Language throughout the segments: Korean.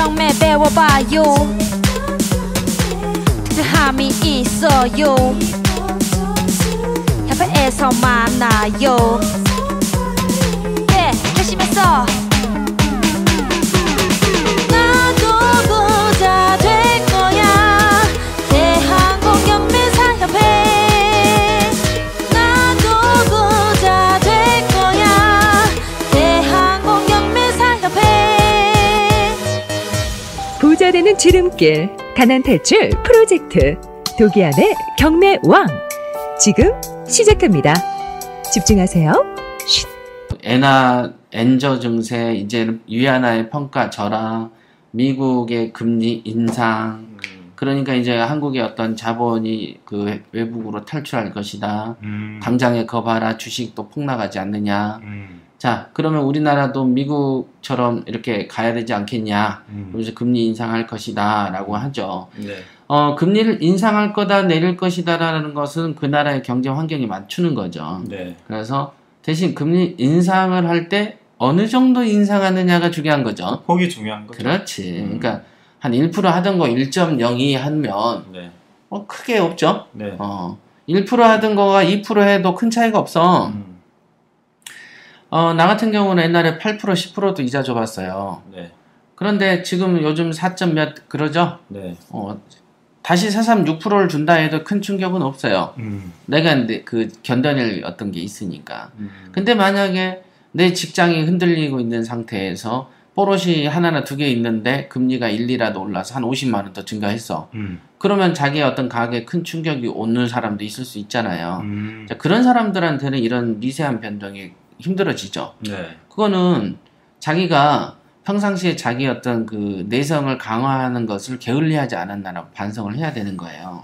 경매 배워봐요. 든든함이 있어요. 협회에서 만나요. 열심했어. 나도 부자 될 거야. 대한공연매사협회. 나도 부자 될 거야. 대한공연매사협회. 부자 되는 지름길 가난 탈출 프로젝트 도기안의 경매왕 지금 시작합니다. 집중하세요. 쉿. 엔저 증세, 이제는 위안화의 평가 절하, 미국의 금리 인상, 그러니까 이제 한국의 어떤 자본이 그 외국으로 탈출할 것이다. 당장에 거봐라, 주식도 폭락하지 않느냐. 자, 그러면 우리나라도 미국처럼 이렇게 가야 되지 않겠냐. 그래서 금리 인상할 것이다 라고 하죠. 네. 금리를 인상할 거다, 내릴 것이다 라는 것은 그 나라의 경제 환경에 맞추는 거죠. 네. 그래서 대신 금리 인상을 할 때 어느 정도 인상하느냐가 중요한 거죠. 폭이 중요한 거죠. 그렇지. 그러니까 한 1% 하던 거 1.02 하면 네. 크게 없죠. 네. 1% 하던 거가 2% 해도 큰 차이가 없어. 나 같은 경우는 옛날에 8% 10%도 이자 줘봤어요. 네. 그런데 지금 요즘 4점 몇 그러죠. 네. 다시 4.3 6%를 준다 해도 큰 충격은 없어요. 내가 그 견뎌낼 어떤 게 있으니까. 근데 만약에 내 직장이 흔들리고 있는 상태에서 뽀롯이 하나나 두 개 있는데 금리가 1, 2라도 올라서 한 50만 원 더 증가했어. 그러면 자기의 어떤 가게에 큰 충격이 오는 사람도 있을 수 있잖아요. 자, 그런 사람들한테는 이런 미세한 변동이 힘들어지죠. 네. 그거는 자기가 평상시에 자기 어떤 그 내성을 강화하는 것을 게을리하지 않았나라고 반성을 해야 되는 거예요.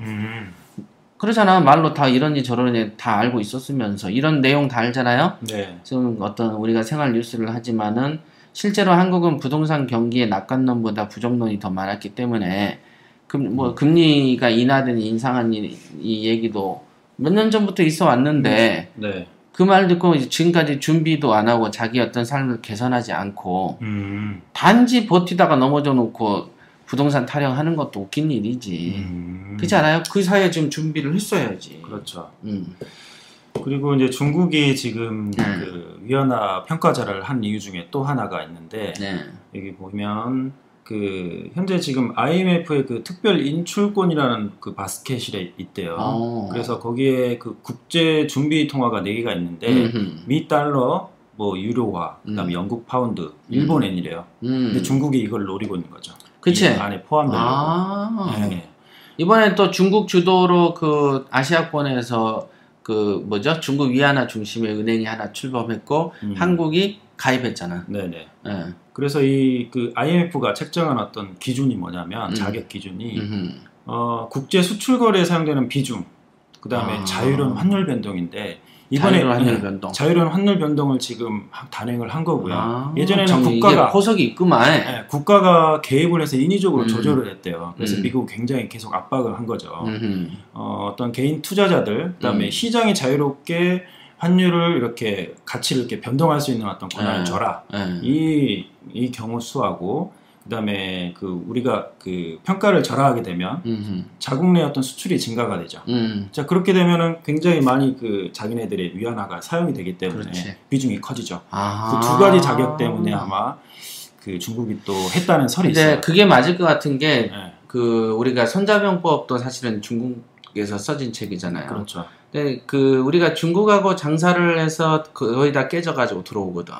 그러잖아. 말로 다 이러니 저러니 다 알고 있었으면서 이런 내용 다 알잖아요. 네. 지금 어떤 우리가 생활 뉴스를 하지만은 실제로 한국은 부동산 경기의 낙관론보다 부정론이 더 많았기 때문에 금리가 인하든 인상한 이 얘기도 몇 년 전부터 있어 왔는데 네. 그 말 듣고 이제 지금까지 준비도 안 하고 자기 어떤 삶을 개선하지 않고 단지 버티다가 넘어져 놓고 부동산 타령하는 것도 웃긴 일이지. 그렇지 않아요? 그 사이에 지금 준비를 했어야지. 그렇죠. 그리고 이제 중국이 지금 그 위안화 평가절하를 한 이유 중에 또 하나가 있는데 네. 여기 보면 그 현재 지금 IMF의 그 특별 인출권이라는 그 바스켓이 있대요. 그래서 거기에 그 국제 준비 통화가 4개가 있는데 미 달러, 뭐 유로화, 그다음에 영국 파운드, 일본 엔이래요. 근데 중국이 이걸 노리고 있는 거죠. 그치. 이 안에 포함되려고. 네. 이번에 또 중국 주도로 그 아시아권에서 그 뭐죠? 중국 위안화 중심의 은행이 하나 출범했고 한국이 가입했잖아. 네네. 네. 그래서 이 그 IMF가 책정한 어떤 기준이 뭐냐면 자격 기준이 국제 수출 거래에 사용되는 비중, 그다음에 자유로운 환율 변동인데 이번에 자유로운 환율 변동을 지금 단행을 한 거고요. 예전에는 국가가 포석이 있구만. 네, 국가가 개입을 해서 인위적으로 조절을 했대요. 그래서 미국은 굉장히 계속 압박을 한 거죠. 어떤 개인 투자자들, 그다음에 시장이 자유롭게 환율을 이렇게 가치를 이렇게 변동할 수 있는 어떤 권한을 줘라. 이 경우 수하고 그다음에 그 우리가 그 평가를 절하하게 되면 자국 내 어떤 수출이 증가가 되죠. 자, 그렇게 되면은 굉장히 많이 그 자기네들의 위안화가 사용이 되기 때문에 그렇지. 비중이 커지죠. 그 두 가지 자격 때문에 아마 그 중국이 또 했다는 설이 있어요. 근데 그게 맞을 것 같은 게 그 우리가 손자병법도 사실은 중국에서 써진 책이잖아요. 그렇죠. 근데 그 우리가 중국하고 장사를 해서 거의 다 깨져가지고 들어오거든.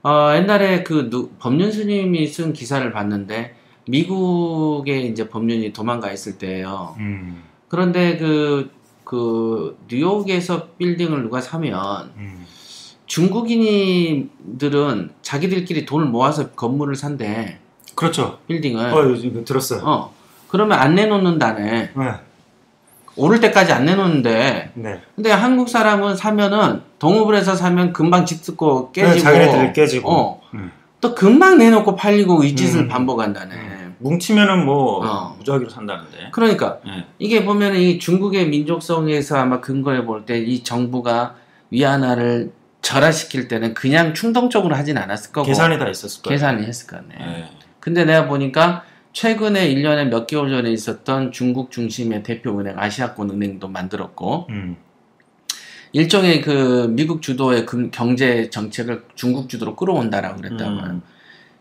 옛날에 그 법륜 스님이 쓴 기사를 봤는데 미국에 이제 법륜이 도망가 있을 때예요. 그런데 그 뉴욕에서 빌딩을 누가 사면 중국인들은 자기들끼리 돈을 모아서 건물을 산대. 그렇죠. 빌딩을. 요즘 들었어요. 그러면 안 내놓는다네. 네. 오를 때까지 안 내놓는데. 네. 근데 한국 사람은 사면은 동업을 해서 사면 금방 짓고 깨지고. 네, 자기네들 깨지고. 또 금방 내놓고 팔리고 이 짓을 반복한다네. 뭉치면은 뭐 무작위로 산다는데. 그러니까 이게 보면은 이 중국의 민족성에서 아마 근거해 볼 때 이 정부가 위안화를 절하시킬 때는 그냥 충동적으로 하진 않았을 거고 계산이 다 있었을 거예요. 계산이 했을 거네. 근데 내가 보니까 최근에 1년에 몇 개월 전에 있었던 중국 중심의 대표은행 아시아권 은행도 만들었고 일종의 그 미국 주도의 경제 정책을 중국 주도로 끌어온다라고 그랬다면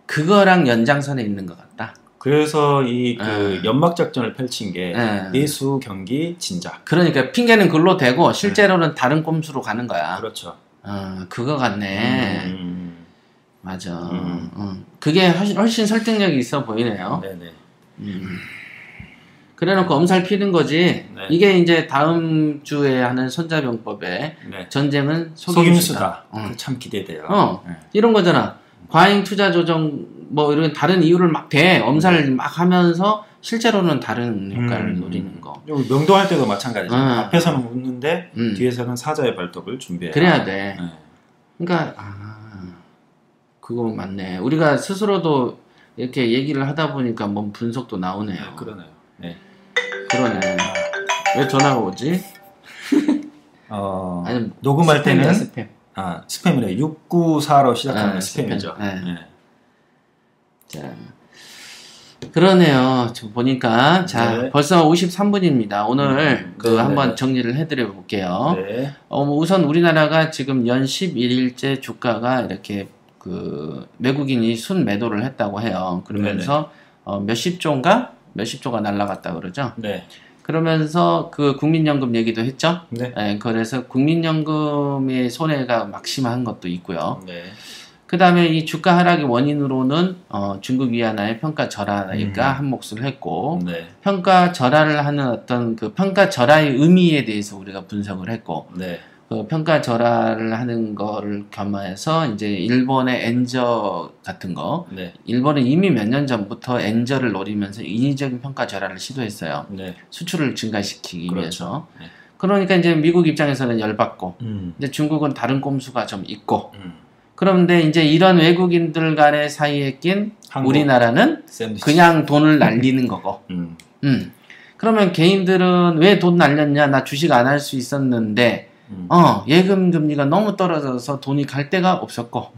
그거랑 연장선에 있는 것 같다. 그래서 이 그 연막 작전을 펼친 게 내수 경기 진작. 그러니까 핑계는 글로 대고 실제로는 다른 꼼수로 가는 거야. 그렇죠. 그거 같네. 맞아. 그게 훨씬 설득력이 있어 보이네요. 네네. 그래놓고 엄살 피는 거지. 네. 이게 이제 다음 주에 하는 손자병법의 네. 전쟁은 속임수다. 참 기대돼요. 네. 이런 거잖아. 과잉 투자 조정 뭐 이런 다른 이유를 막 엄살 막 하면서 실제로는 다른 효과를 노리는 거. 명동할 때도 마찬가지죠. 앞에서는 웃는데 뒤에서는 사자의 발톱을 준비해야 그래야 돼. 네. 그러니까 그거 맞네. 우리가 스스로도 이렇게 얘기를 하다 보니까 뭔 분석도 나오네요. 네, 그러네요. 네. 그러네. 왜 전화가 오지? 아니, 녹음할 때는 스팸. 스팸이래. 694로 시작하는 스팸이죠. 네. 자, 그러네요. 지금 보니까 자 벌써 53분입니다. 오늘 한번 정리를 해드려 볼게요. 네. 우선 우리나라가 지금 연 11일째 주가가 이렇게 그 외국인이 순 매도를 했다고 해요. 그러면서 몇십 조가 날라갔다 그러죠. 네. 그러면서 그 국민연금 얘기도 했죠. 네. 그래서 국민연금의 손해가 막심한 것도 있고요. 네. 그 다음에 이 주가 하락의 원인으로는 중국 위안화의 평가 절하가 한 몫을 했고 네. 평가 절하를 하는 어떤 그 평가 절하의 의미에 대해서 우리가 분석을 했고 네. 그 평가 절하를 하는 거를 겸해서 이제 일본의 엔저 같은 거 네. 일본은 이미 몇 년 전부터 엔저를 노리면서 인위적인 평가 절하를 시도했어요. 네. 수출을 증가시키기 그렇죠. 위해서. 네. 그러니까 이제 미국 입장에서는 열받고 근데 중국은 다른 꼼수가 좀 있고 그런데 이제 이런 외국인들 간의 사이에 낀 우리나라는 샌드위치. 그냥 돈을 날리는 거고. 그러면 개인들은 왜 돈 날렸냐? 나 주식 안 할 수 있었는데, 예금 금리가 너무 떨어져서 돈이 갈 데가 없었고.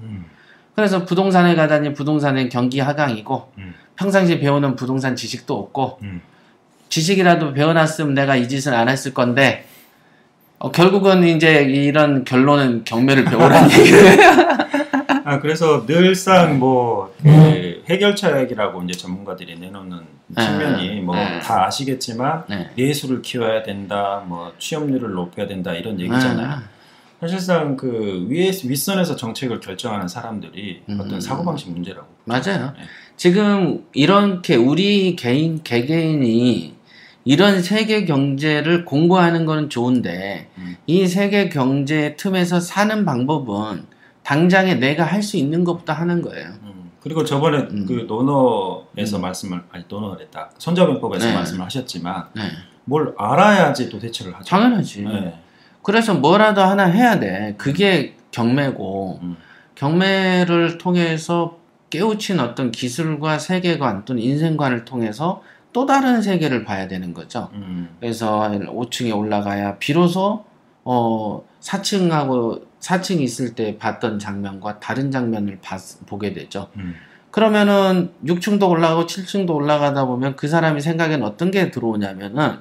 그래서 부동산에 가다니 부동산은 경기 하강이고, 평상시 배우는 부동산 지식도 없고, 지식이라도 배워놨으면 내가 이 짓은 안 했을 건데, 결국은 이제 이런 결론은 경매를 배우라는 얘기예요. 그래서 늘상 해결책이라고 이제 전문가들이 내놓는 측면이 다 아시겠지만 내수를 키워야 된다, 취업률을 높여야 된다 이런 얘기잖아요. 사실상 그 윗선에서 정책을 결정하는 사람들이 어떤 사고방식 문제라고. 맞아요. 네. 지금 이렇게 우리 개개인이 이런 세계 경제를 공부하는 건 좋은데 이 세계 경제 틈에서 사는 방법은 당장에 내가 할 수 있는 것부터 하는 거예요. 그리고 저번에 그 논어에서 논어랬다. 손자병법에서 말씀을 하셨지만 뭘 알아야지 또 대처를 하죠. 당연하지. 네. 그래서 뭐라도 하나 해야 돼. 그게 경매고 경매를 통해서 깨우친 어떤 기술과 세계관 또는 인생관을 통해서 또 다른 세계를 봐야 되는 거죠. 그래서 5층에 올라가야 비로소 4층 있을 때 봤던 장면과 다른 장면을 보게 되죠. 그러면은 6층도 올라가고 7층도 올라가다 보면 그 사람이 생각엔 어떤 게 들어오냐면은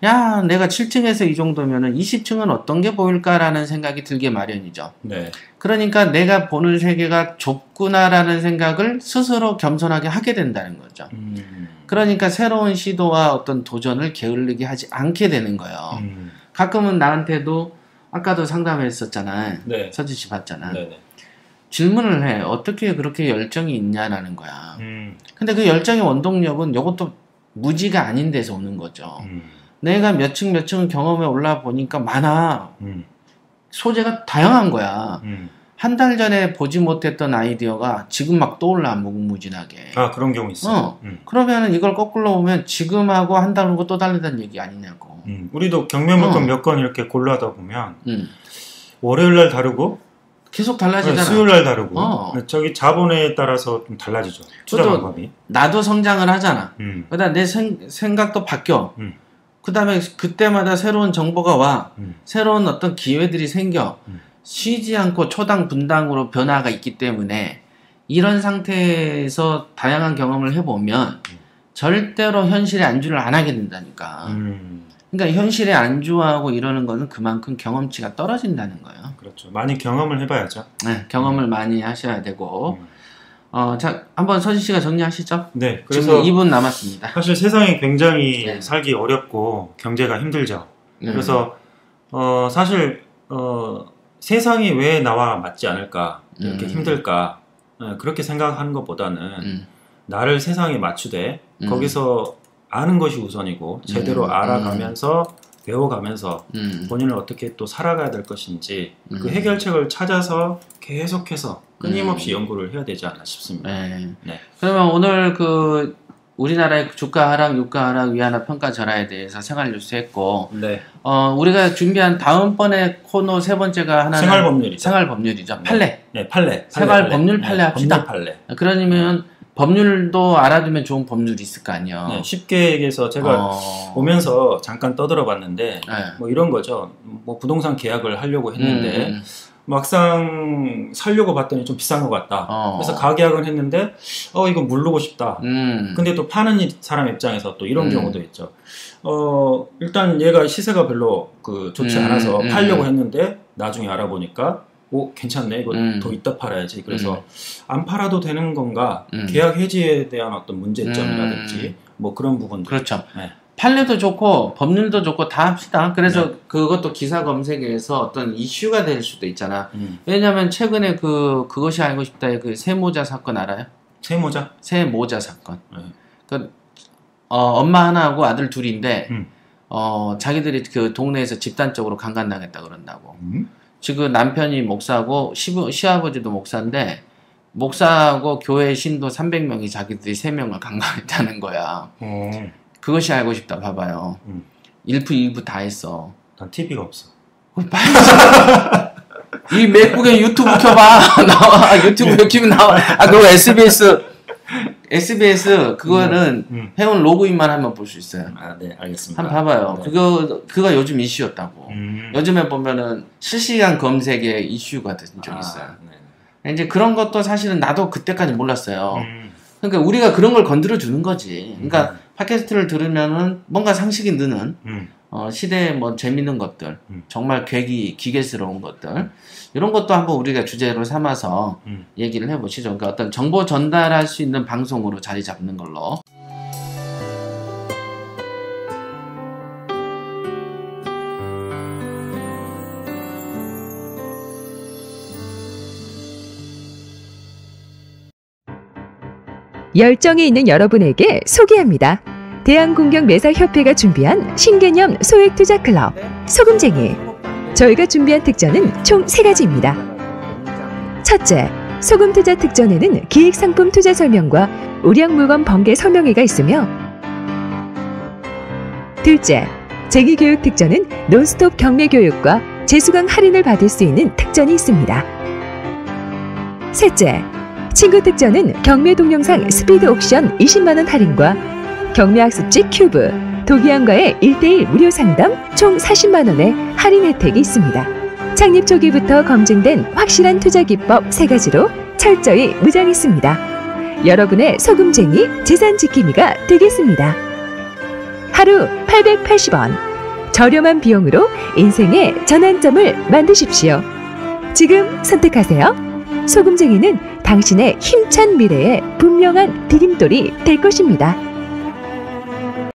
야, 내가 7층에서 이 정도면은 20층은 어떤 게 보일까라는 생각이 들게 마련이죠. 네. 그러니까 내가 보는 세계가 좁구나라는 생각을 스스로 겸손하게 하게 된다는 거죠. 그러니까 새로운 시도와 어떤 도전을 게을르게 하지 않게 되는 거예요. 가끔은 나한테도 아까도 상담했었잖아요. 네. 서지 씨 봤잖아. 네네. 질문을 해. 어떻게 그렇게 열정이 있냐라는 거야. 근데 그 열정의 원동력은 이것도 무지가 아닌 데서 오는 거죠. 내가 몇 층 경험에 올라 보니까 많아. 소재가 다양한 거야. 한 달 전에 보지 못했던 아이디어가 지금 막 떠올라, 무궁무진하게. 그런 경우 있어. 그러면은 이걸 거꾸로 보면 지금하고 한 달 후고 또 다르다는 얘기 아니냐고. 우리도 경매 물건 몇 건 이렇게 골라다 보면 월요일 날 다르고 계속 달라지잖아. 수요일 날 다르고 저기 자본에 따라서 좀 달라지죠. 투자 방법이. 나도 성장을 하잖아. 그다음 내 생각도 바뀌어. 그다음에 그때마다 새로운 정보가 와. 새로운 어떤 기회들이 생겨. 쉬지 않고 초당 분당으로 변화가 있기 때문에 이런 상태에서 다양한 경험을 해보면 절대로 현실에 안주를 안 하게 된다니까. 그러니까 현실에 안주하고 이러는 거는 그만큼 경험치가 떨어진다는 거예요. 그렇죠. 많이 경험을 해봐야죠. 네, 경험을 많이 하셔야 되고. 자, 한번 서진 씨가 정리하시죠. 네, 그래서 지금 2분 남았습니다. 사실 세상이 굉장히 네. 살기 어렵고 경제가 힘들죠. 네. 그래서 사실 세상이 왜 나와 맞지 않을까, 이렇게 힘들까, 그렇게 생각하는 것보다는 나를 세상에 맞추되 거기서 아는 것이 우선이고 제대로 알아가면서 배워가면서 본인을 어떻게 또 살아가야 될 것인지 그 해결책을 찾아서 계속해서 끊임없이 연구를 해야 되지 않나 싶습니다. 네. 네. 그러면 오늘 그 우리나라의 주가 하락, 유가 하락, 위안화 평가 절하에 대해서 생활 뉴스 했고, 네. 우리가 준비한 다음번에 코너 세 번째가 하나는 생활법률이죠. 생활법률이죠. 판례. 네, 판례. 생활법률 판례 합시다. 법률 판례. 그러면 법률도 알아두면 좋은 법률이 있을 거 아니에요. 네, 쉽게 얘기해서 제가 오면서 잠깐 떠들어 봤는데 네. 뭐 이런 거죠. 뭐 부동산 계약을 하려고 했는데 막상 살려고 봤더니 좀 비싼 것 같다. 그래서 가계약을 했는데 이거 물르고 싶다. 근데 또 파는 사람 입장에서 또 이런 경우도 있죠. 일단 얘가 시세가 별로 좋지 않아서 팔려고 했는데 나중에 알아보니까 괜찮네. 이거 더 이따 팔아야지. 그래서 안 팔아도 되는 건가? 계약 해지에 대한 어떤 문제점이라든지 뭐 그런 부분들. 그렇죠. 네. 판례도 좋고 법률도 좋고 다 합시다. 그래서 그것도 기사 검색에서 어떤 이슈가 될 수도 있잖아. 왜냐하면 최근에 그것이 알고 싶다의 그 세모자 사건 알아요? 세모자? 세모자 사건. 엄마 하나하고 아들 둘인데 자기들이 그 동네에서 집단적으로 강간당했다 그런다고. 지금 남편이 목사고 시아버지도 목사인데 목사하고 교회 신도 300명이 자기들이 3명을 강간했다는 거야. 그것이 알고 싶다. 봐봐요. 1부 2부 다 했어. 난 TV가 없어. 이 맥북에 유튜브 켜봐. 나와. 유튜브 켜면 나와. 그거 SBS 그거는 회원 로그인만 하면 볼 수 있어요. 네, 알겠습니다. 한번 봐봐요. 네. 그거 요즘 이슈였다고. 요즘에 보면은 실시간 검색에 이슈가 된 적이 있어요. 네. 이제 그런 것도 사실은 나도 그때까지 몰랐어요. 그러니까 우리가 그런 걸 건드려 주는 거지. 그러니까 팟캐스트를 들으면은 뭔가 상식이 느는 시대에 뭐 재밌는 것들, 정말 기계스러운 것들 이런 것도 한번 우리가 주제로 삼아서 얘기를 해보시죠. 그러니까 어떤 정보 전달할 수 있는 방송으로 자리 잡는 걸로. 열정이 있는 여러분에게 소개합니다. 대한공경매사협회가 준비한 신개념 소액투자클럽 소금쟁이. 저희가 준비한 특전은 총 3가지입니다. 첫째, 소금투자 특전에는 기획상품 투자 설명과 우량물건 번개 설명회가 있으며, 둘째, 쟁의교육 특전은 논스톱 경매교육과 재수강 할인을 받을 수 있는 특전이 있습니다. 셋째, 친구 특전은 경매 동영상 스피드 옥션 20만원 할인과 경매학습지 큐브, 도기안과의 1:1 무료 상담 총 40만원의 할인 혜택이 있습니다. 창립 초기부터 검증된 확실한 투자 기법 3가지로 철저히 무장했습니다. 여러분의 소금쟁이 재산 지킴이가 되겠습니다. 하루 880원. 저렴한 비용으로 인생의 전환점을 만드십시오. 지금 선택하세요. 소금쟁이는 당신의 힘찬 미래에 분명한 디딤돌이 될 것입니다.